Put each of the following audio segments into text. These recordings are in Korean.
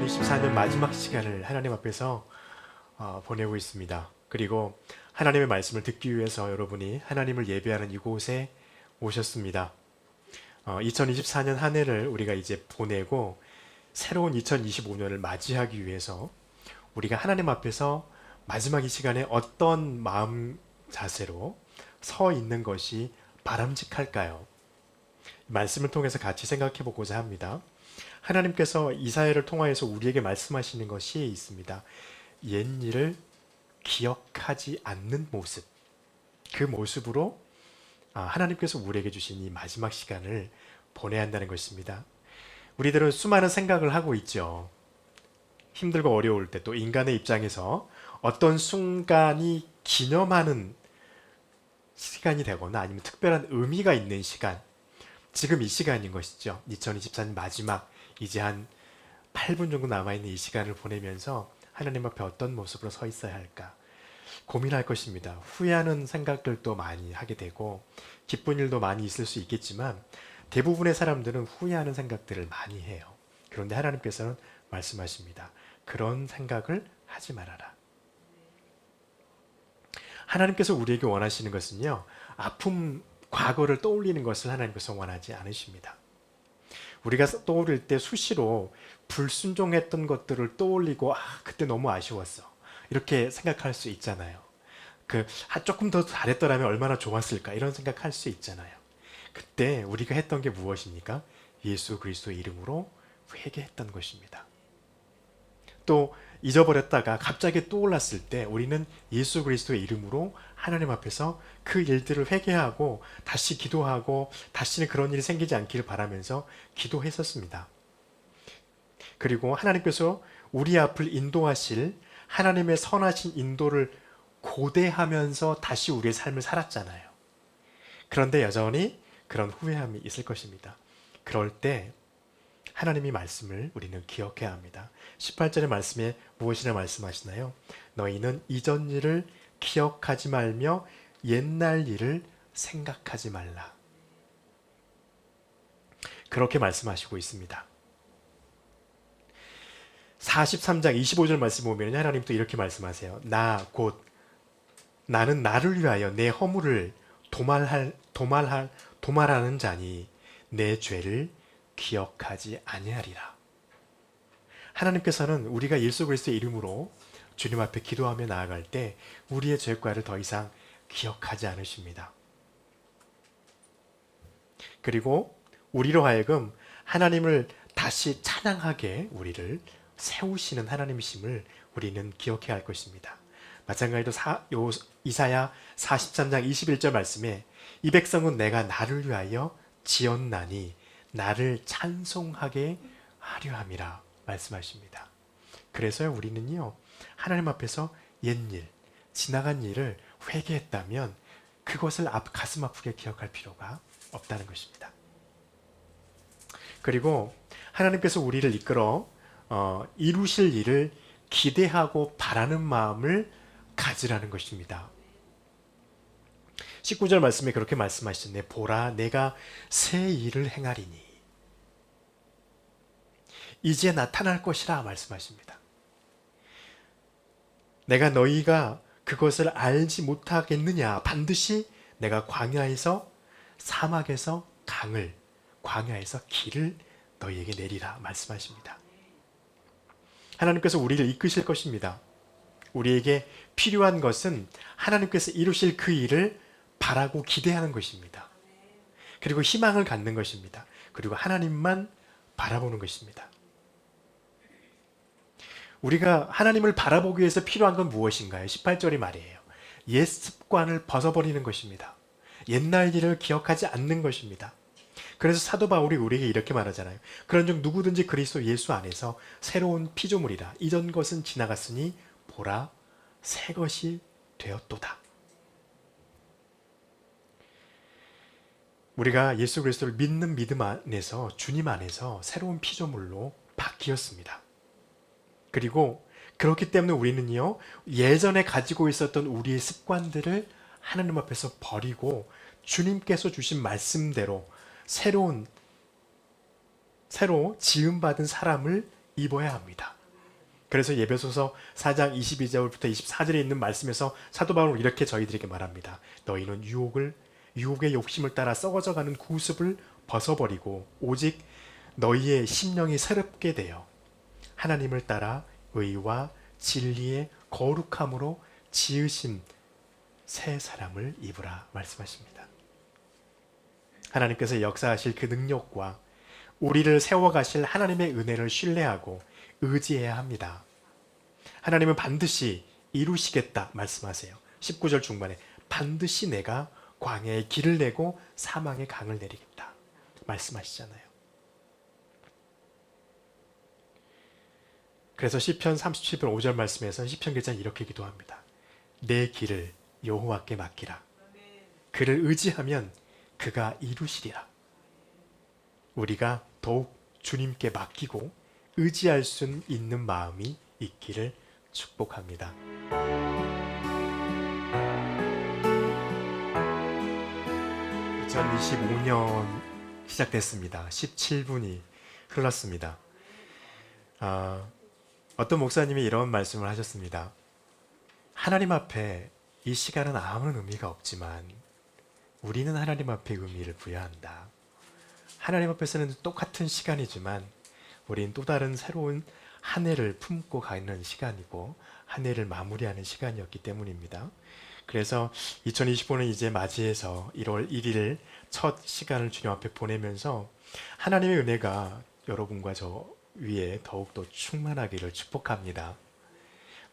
2024년 마지막 시간을 하나님 앞에서 보내고 있습니다. 그리고 하나님의 말씀을 듣기 위해서 여러분이 하나님을 예배하는 이곳에 오셨습니다. 2024년 한 해를 우리가 이제 보내고 새로운 2025년을 맞이하기 위해서 우리가 하나님 앞에서 마지막 이 시간에 어떤 마음 자세로 서 있는 것이 바람직할까요? 말씀을 통해서 같이 생각해 보고자 합니다. 하나님께서 이사야를 통하여서 우리에게 말씀하시는 것이 있습니다. 옛일을 기억하지 않는 모습. 그 모습으로 하나님께서 우리에게 주신 이 마지막 시간을 보내야 한다는 것입니다. 우리들은 수많은 생각을 하고 있죠. 힘들고 어려울 때 또 인간의 입장에서 어떤 순간이 기념하는 시간이 되거나 아니면 특별한 의미가 있는 시간, 지금 이 시간인 것이죠. 2024년 마지막 이제 한 8분 정도 남아있는 이 시간을 보내면서 하나님 앞에 어떤 모습으로 서 있어야 할까 고민할 것입니다. 후회하는 생각들도 많이 하게 되고 기쁜 일도 많이 있을 수 있겠지만 대부분의 사람들은 후회하는 생각들을 많이 해요. 그런데 하나님께서는 말씀하십니다. 그런 생각을 하지 말아라. 하나님께서 우리에게 원하시는 것은요, 아픔, 과거를 떠올리는 것을 하나님께서 원하지 않으십니다. 우리가 떠오를 때 수시로 불순종했던 것들을 떠올리고 그때 너무 아쉬웠어 이렇게 생각할 수 있잖아요. 조금 더 잘했더라면 얼마나 좋았을까 이런 생각할 수 있잖아요. 그때 우리가 했던 게 무엇입니까? 예수 그리스도의 이름으로 회개했던 것입니다. 또 잊어버렸다가 갑자기 떠올랐을 때 우리는 예수 그리스도의 이름으로 하나님 앞에서 그 일들을 회개하고 다시 기도하고 다시는 그런 일이 생기지 않기를 바라면서 기도했었습니다. 그리고 하나님께서 우리 앞을 인도하실 하나님의 선하신 인도를 고대하면서 다시 우리의 삶을 살았잖아요. 그런데 여전히 그런 후회함이 있을 것입니다. 그럴 때 하나님의 말씀을 우리는 기억해야 합니다. 18절의 말씀에 무엇이라 말씀하시나요? 너희는 이전 일을 기억하지 말며 옛날 일을 생각하지 말라. 그렇게 말씀하시고 있습니다. 43장 25절 말씀 보면 하나님 또 이렇게 말씀하세요. 나는 나를 위하여 내 허물을 도말하는 자니 내 죄를 기억하지 아니하리라. 하나님께서는 우리가 예수 그리스도의 이름으로 주님 앞에 기도하며 나아갈 때 우리의 죄과를 더 이상 기억하지 않으십니다. 그리고 우리로 하여금 하나님을 다시 찬양하게 우리를 세우시는 하나님이심을 우리는 기억해야 할 것입니다. 마찬가지로 이사야 43장 21절 말씀에 이 백성은 내가 나를 위하여 지었나니 나를 찬송하게 하려 함이라 말씀하십니다. 그래서 우리는요, 하나님 앞에서 옛일, 지나간 일을 회개했다면 그것을 가슴 아프게 기억할 필요가 없다는 것입니다. 그리고 하나님께서 우리를 이끌어 이루실 일을 기대하고 바라는 마음을 가지라는 것입니다. 19절 말씀에 그렇게 말씀하시네. 보라, 내가 새 일을 행하리니 이제 나타날 것이라 말씀하십니다. 내가 너희가 그것을 알지 못하겠느냐? 반드시 내가 광야에서 사막에서 강을, 광야에서 길을 너희에게 내리라 말씀하십니다. 하나님께서 우리를 이끄실 것입니다. 우리에게 필요한 것은 하나님께서 이루실 그 일을 바라고 기대하는 것입니다. 그리고 희망을 갖는 것입니다. 그리고 하나님만 바라보는 것입니다. 우리가 하나님을 바라보기 위해서 필요한 건 무엇인가요? 18절이 말이에요. 옛 습관을 벗어버리는 것입니다. 옛날 일을 기억하지 않는 것입니다. 그래서 사도 바울이 우리에게 이렇게 말하잖아요. 그런즉 누구든지 그리스도 예수 안에서 새로운 피조물이라. 이전 것은 지나갔으니 보라, 새 것이 되었도다. 우리가 예수 그리스도를 믿는 믿음 안에서, 주님 안에서 새로운 피조물로 바뀌었습니다. 그리고 그렇기 때문에 우리는요, 예전에 가지고 있었던 우리의 습관들을 하나님 앞에서 버리고 주님께서 주신 말씀대로 새로 지음받은 사람을 입어야 합니다. 그래서 예배소서 4장 22절부터 24절에 있는 말씀에서 사도 바울은 이렇게 저희들에게 말합니다. 너희는 유혹의 욕심을 따라 썩어져가는 구습을 벗어버리고 오직 너희의 심령이 새롭게 되어 하나님을 따라 의와 진리의 거룩함으로 지으신 새 사람을 입으라 말씀하십니다. 하나님께서 역사하실 그 능력과 우리를 세워가실 하나님의 은혜를 신뢰하고 의지해야 합니다. 하나님은 반드시 이루시겠다 말씀하세요. 19절 중반에 반드시 내가 광야에 길을 내고 사망의 강을 내리겠다 말씀하시잖아요. 그래서 시편 37편 5절 말씀에서 시편 기자는 이렇게 기도합니다. 내 길을 여호와께 맡기라. 그를 의지하면 그가 이루시리라. 우리가 더욱 주님께 맡기고 의지할 수 있는 마음이 있기를 축복합니다. 2025년 시작됐습니다. 17분이 흘렀습니다. 어떤 목사님이 이런 말씀을 하셨습니다. 하나님 앞에 이 시간은 아무런 의미가 없지만 우리는 하나님 앞에 의미를 부여한다. 하나님 앞에서는 똑같은 시간이지만 우린 또 다른 새로운 한 해를 품고 가는 시간이고 한 해를 마무리하는 시간이었기 때문입니다. 그래서 2025년 이제 맞이해서 1월 1일 첫 시간을 주님 앞에 보내면서 하나님의 은혜가 여러분과 저 위에 더욱더 충만하기를 축복합니다.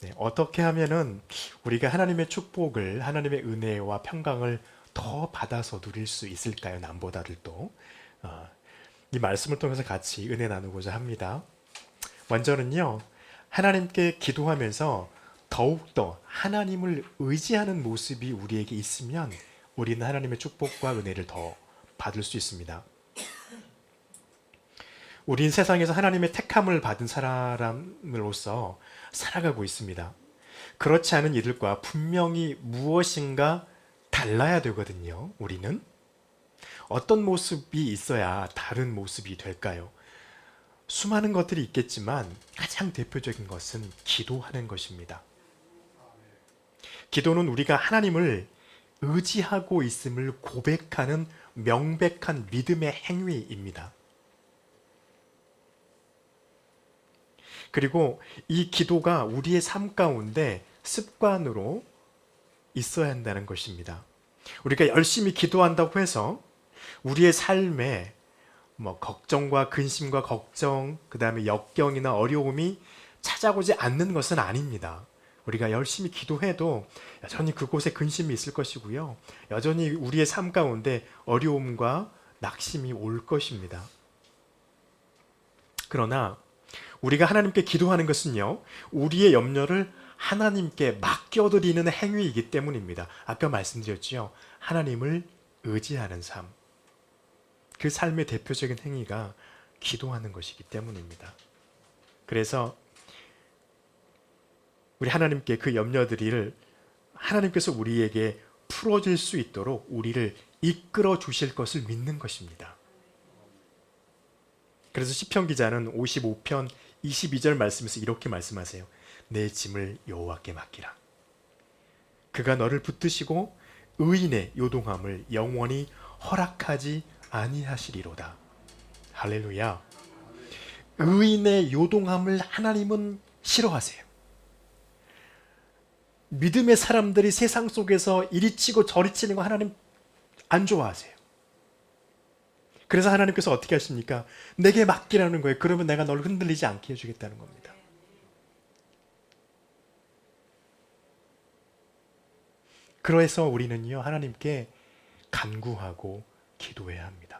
네, 어떻게 하면은 우리가 하나님의 축복을, 하나님의 은혜와 평강을 더 받아서 누릴 수 있을까요? 남보다를 또 이 말씀을 통해서 같이 은혜 나누고자 합니다. 먼저는요, 하나님께 기도하면서 더욱더 하나님을 의지하는 모습이 우리에게 있으면 우리는 하나님의 축복과 은혜를 더 받을 수 있습니다. 우린 세상에서 하나님의 택함을 받은 사람으로서 살아가고 있습니다. 그렇지 않은 이들과 분명히 무엇인가 달라야 되거든요. 우리는 어떤 모습이 있어야 다른 모습이 될까요? 수많은 것들이 있겠지만 가장 대표적인 것은 기도하는 것입니다. 기도는 우리가 하나님을 의지하고 있음을 고백하는 명백한 믿음의 행위입니다. 그리고 이 기도가 우리의 삶 가운데 습관으로 있어야 한다는 것입니다. 우리가 열심히 기도한다고 해서 우리의 삶에 걱정과 근심과 걱정, 그 다음에 역경이나 어려움이 찾아오지 않는 것은 아닙니다. 우리가 열심히 기도해도 여전히 그곳에 근심이 있을 것이고요. 여전히 우리의 삶 가운데 어려움과 낙심이 올 것입니다. 그러나 우리가 하나님께 기도하는 것은요, 우리의 염려를 하나님께 맡겨드리는 행위이기 때문입니다. 아까 말씀드렸죠. 하나님을 의지하는 삶. 그 삶의 대표적인 행위가 기도하는 것이기 때문입니다. 그래서 우리 하나님께 그 염려들을 하나님께서 우리에게 풀어질 수 있도록 우리를 이끌어 주실 것을 믿는 것입니다. 그래서 시편 기자는 55편 22절 말씀에서 이렇게 말씀하세요. 내 짐을 여호와께 맡기라. 그가 너를 붙드시고 의인의 요동함을 영원히 허락하지 아니하시리로다. 할렐루야. 의인의 요동함을 하나님은 싫어하세요. 믿음의 사람들이 세상 속에서 이리 치고 저리 치는 거 하나님 안 좋아하세요. 그래서 하나님께서 어떻게 하십니까? 내게 맡기라는 거예요. 그러면 내가 널 흔들리지 않게 해주겠다는 겁니다. 그래서 우리는요, 하나님께 간구하고 기도해야 합니다.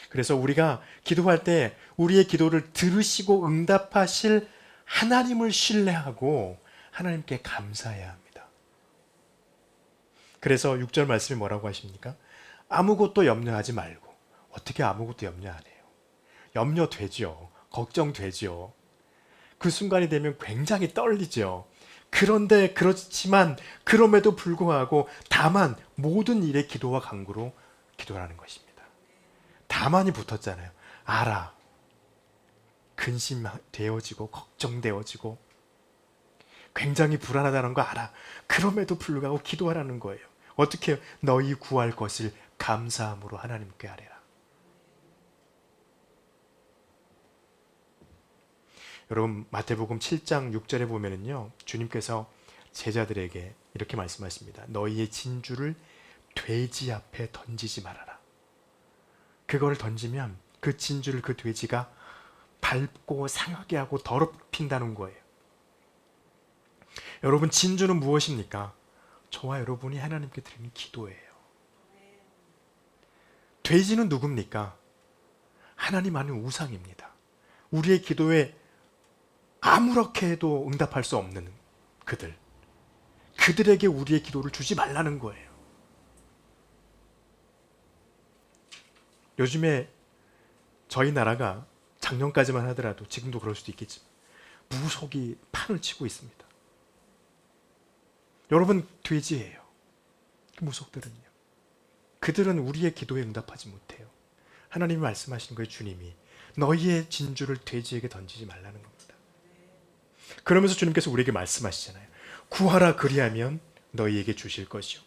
그래서 우리가 기도할 때 우리의 기도를 들으시고 응답하실 하나님을 신뢰하고 하나님께 감사해야 합니다. 그래서 6절 말씀이 뭐라고 하십니까? 아무것도 염려하지 말고. 어떻게 아무것도 염려 안 해요? 염려되죠. 걱정되죠. 그 순간이 되면 굉장히 떨리죠. 그런데 그렇지만 그럼에도 불구하고 다만 모든 일에 기도와 간구로 기도하는 것입니다. 다만이 붙었잖아요. 알아. 근심되어지고 걱정되어지고 굉장히 불안하다는 거 알아. 그럼에도 불구하고 기도하라는 거예요. 어떻게 너희 구할 것을 감사함으로 하나님께 아뢰라. 여러분 마태복음 7장 6절에 보면은요, 주님께서 제자들에게 이렇게 말씀하십니다. 너희의 진주를 돼지 앞에 던지지 말아라. 그걸 던지면 그 진주를 그 돼지가 밟고 상하게 하고 더럽힌다는 거예요. 여러분 진주는 무엇입니까? 저와 여러분이 하나님께 드리는 기도예요. 돼지는 누굽니까? 하나님 아닌 우상입니다. 우리의 기도에 아무렇게 해도 응답할 수 없는 그들에게 우리의 기도를 주지 말라는 거예요. 요즘에 저희 나라가 작년까지만 하더라도 지금도 그럴 수도 있겠지만 무속이 판을 치고 있습니다. 여러분 돼지예요. 그 무속들은요. 그들은 우리의 기도에 응답하지 못해요. 하나님이 말씀하시는 거예요. 주님이 너희의 진주를 돼지에게 던지지 말라는 겁니다. 그러면서 주님께서 우리에게 말씀하시잖아요. 구하라 그리하면 너희에게 주실 것이요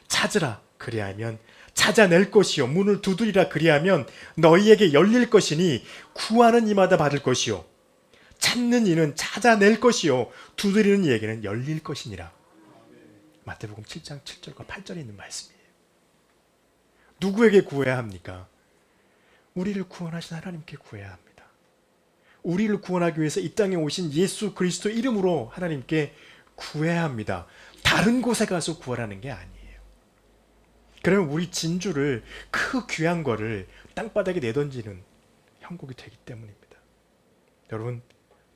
찾으라 그리하면 찾아낼 것이요 문을 두드리라 그리하면 너희에게 열릴 것이니 구하는 이마다 받을 것이요 찾는 이는 찾아낼 것이요 두드리는 이에게는 열릴 것이니라. 마태복음 7장 7절과 8절에 있는 말씀이에요. 누구에게 구해야 합니까? 우리를 구원하신 하나님께 구해야 합니다. 우리를 구원하기 위해서 이 땅에 오신 예수 그리스도 이름으로 하나님께 구해야 합니다. 다른 곳에 가서 구하라는 게 아니에요. 그러면 우리 진주를 그 귀한 거를 땅바닥에 내던지는 형국이 되기 때문입니다. 여러분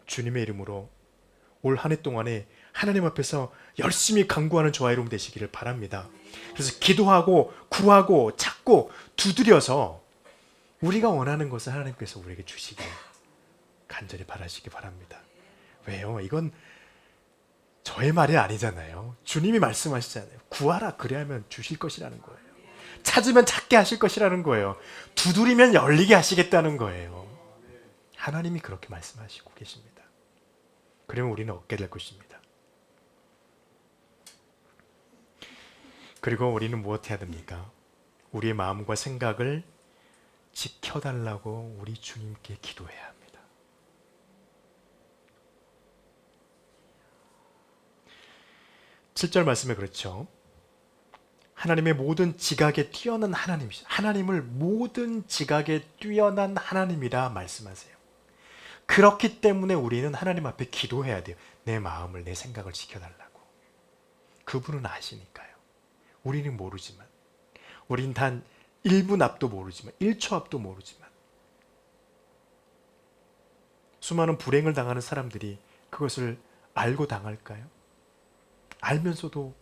주님의 이름으로 올 한 해 동안에 하나님 앞에서 열심히 간구하는 저와 여러분 되시기를 바랍니다. 그래서 기도하고 구하고 찾고 두드려서 우리가 원하는 것을 하나님께서 우리에게 주시길 간절히 바라시기 바랍니다. 왜요? 이건 저의 말이 아니잖아요. 주님이 말씀하시잖아요. 구하라 그리하면 주실 것이라는 거예요. 찾으면 찾게 하실 것이라는 거예요. 두드리면 열리게 하시겠다는 거예요. 하나님이 그렇게 말씀하시고 계십니다. 그러면 우리는 얻게 될 것입니다. 그리고 우리는 무엇 해야 됩니까? 우리의 마음과 생각을 지켜달라고 우리 주님께 기도해야 합니다. 7절 말씀에 그렇죠. 하나님의 모든 지각에 뛰어난 하나님이시죠. 하나님을 모든 지각에 뛰어난 하나님이라 말씀하세요. 그렇기 때문에 우리는 하나님 앞에 기도해야 돼요. 내 마음을 내 생각을 지켜달라고. 그분은 아시니까요. 우리는 모르지만 우린 단 1분 앞도 모르지만 1초 앞도 모르지만 수많은 불행을 당하는 사람들이 그것을 알고 당할까요? 알면서도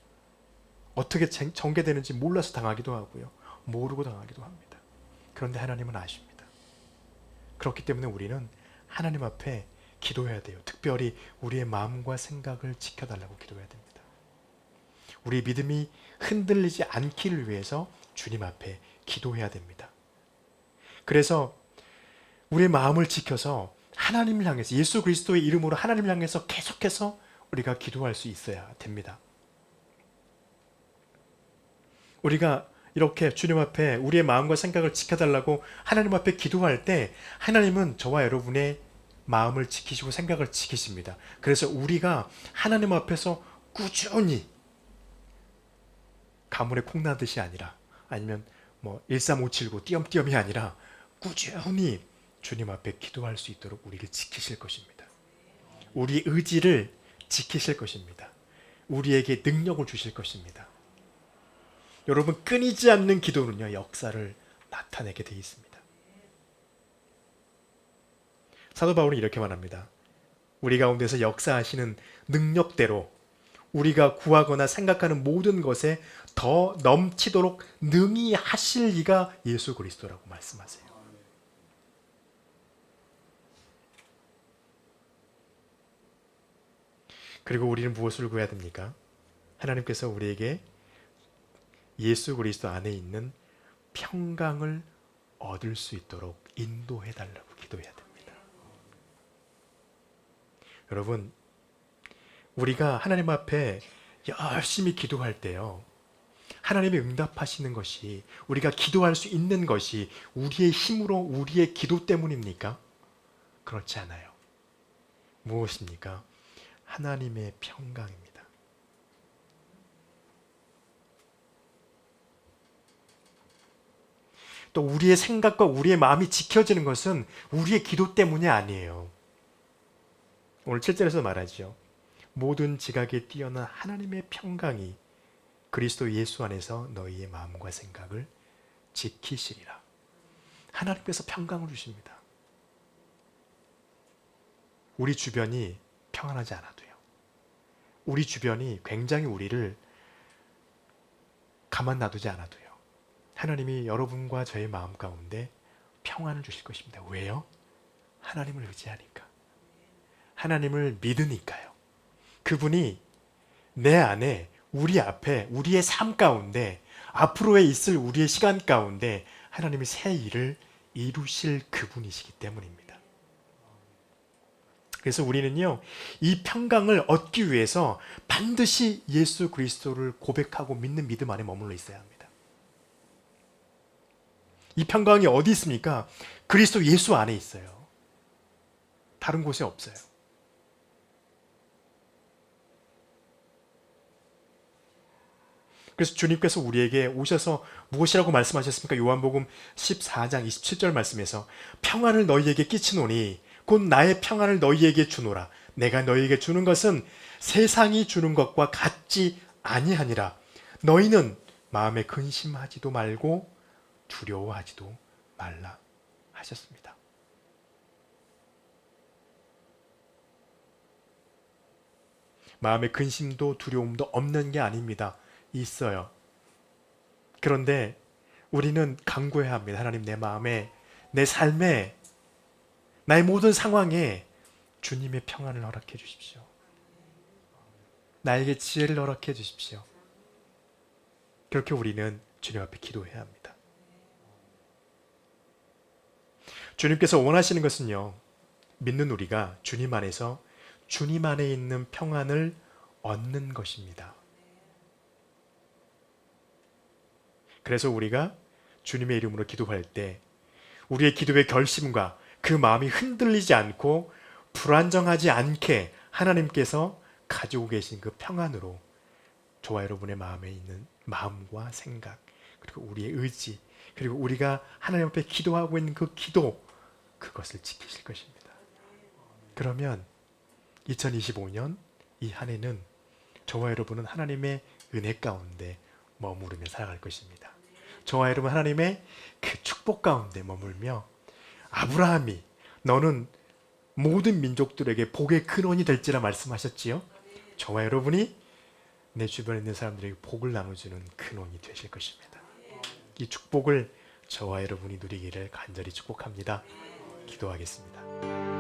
어떻게 전개되는지 몰라서 당하기도 하고요. 모르고 당하기도 합니다. 그런데 하나님은 아십니다. 그렇기 때문에 우리는 하나님 앞에 기도해야 돼요. 특별히 우리의 마음과 생각을 지켜달라고 기도해야 됩니다. 우리 믿음이 흔들리지 않기를 위해서 주님 앞에 기도해야 됩니다. 그래서 우리의 마음을 지켜서 하나님을 향해서 예수 그리스도의 이름으로 하나님을 향해서 계속해서 우리가 기도할 수 있어야 됩니다. 우리가 이렇게 주님 앞에 우리의 마음과 생각을 지켜달라고 하나님 앞에 기도할 때 하나님은 저와 여러분의 마음을 지키시고 생각을 지키십니다. 그래서 우리가 하나님 앞에서 꾸준히 가물에 콩나듯이 아니라 아니면 13579 띄엄띄엄이 아니라 꾸준히 주님 앞에 기도할 수 있도록 우리를 지키실 것입니다. 우리 의지를 지키실 것입니다. 우리에게 능력을 주실 것입니다. 여러분 끊이지 않는 기도는요 역사를 나타내게 되어 있습니다. 사도 바울은 이렇게 말합니다. 우리 가운데서 역사하시는 능력대로 우리가 구하거나 생각하는 모든 것에 더 넘치도록 능히 하실 이가 예수 그리스도라고 말씀하세요. 그리고 우리는 무엇을 구해야 됩니까? 하나님께서 우리에게 예수 그리스도 안에 있는 평강을 얻을 수 있도록 인도해 달라고 기도해야 됩니다. 여러분, 우리가 하나님 앞에 열심히 기도할 때요, 하나님이 응답하시는 것이, 우리가 기도할 수 있는 것이 우리의 힘으로, 우리의 기도 때문입니까? 그렇지 않아요. 무엇입니까? 하나님의 평강입니다. 또 우리의 생각과 우리의 마음이 지켜지는 것은 우리의 기도 때문이 아니에요. 오늘 7절에서 말하죠. 모든 지각에 뛰어난 하나님의 평강이 그리스도 예수 안에서 너희의 마음과 생각을 지키시리라. 하나님께서 평강을 주십니다. 우리 주변이 평안하지 않아도요, 우리 주변이 굉장히 우리를 가만 놔두지 않아도요, 하나님이 여러분과 저의 마음 가운데 평안을 주실 것입니다. 왜요? 하나님을 의지하니까. 하나님을 믿으니까요. 그분이 내 안에, 우리 앞에, 우리의 삶 가운데, 앞으로에 있을 우리의 시간 가운데 하나님이 새 일을 이루실 그분이시기 때문입니다. 그래서 우리는요, 이 평강을 얻기 위해서 반드시 예수 그리스도를 고백하고 믿는 믿음 안에 머물러 있어야 합니다. 이 평강이 어디 있습니까? 그리스도 예수 안에 있어요. 다른 곳에 없어요. 그래서 주님께서 우리에게 오셔서 무엇이라고 말씀하셨습니까? 요한복음 14장 27절 말씀에서 평안을 너희에게 끼치노니 곧 나의 평안을 너희에게 주노라. 내가 너희에게 주는 것은 세상이 주는 것과 같지 아니하니라. 너희는 마음에 근심하지도 말고 두려워하지도 말라 하셨습니다. 마음에 근심도 두려움도 없는 게 아닙니다. 있어요. 그런데 우리는 간구해야 합니다. 하나님, 내 마음에, 내 삶에, 나의 모든 상황에 주님의 평안을 허락해 주십시오. 나에게 지혜를 허락해 주십시오. 그렇게 우리는 주님 앞에 기도해야 합니다. 주님께서 원하시는 것은요, 믿는 우리가 주님 안에서 주님 안에 있는 평안을 얻는 것입니다. 그래서 우리가 주님의 이름으로 기도할 때 우리의 기도의 결심과 그 마음이 흔들리지 않고 불안정하지 않게 하나님께서 가지고 계신 그 평안으로 저와 여러분의 마음에 있는 마음과 생각, 그리고 우리의 의지, 그리고 우리가 하나님 앞에 기도하고 있는 그 기도, 그것을 지키실 것입니다. 그러면 2025년 이 한 해는 저와 여러분은 하나님의 은혜 가운데 머무르며 살아갈 것입니다. 저와 여러분 하나님의 그 축복 가운데 머물며, 아브라함이 너는 모든 민족들에게 복의 근원이 될지라 말씀하셨지요. 저와 여러분이 내 주변에 있는 사람들에게 복을 나눠주는 근원이 되실 것입니다. 이 축복을 저와 여러분이 누리기를 간절히 축복합니다. 기도하겠습니다.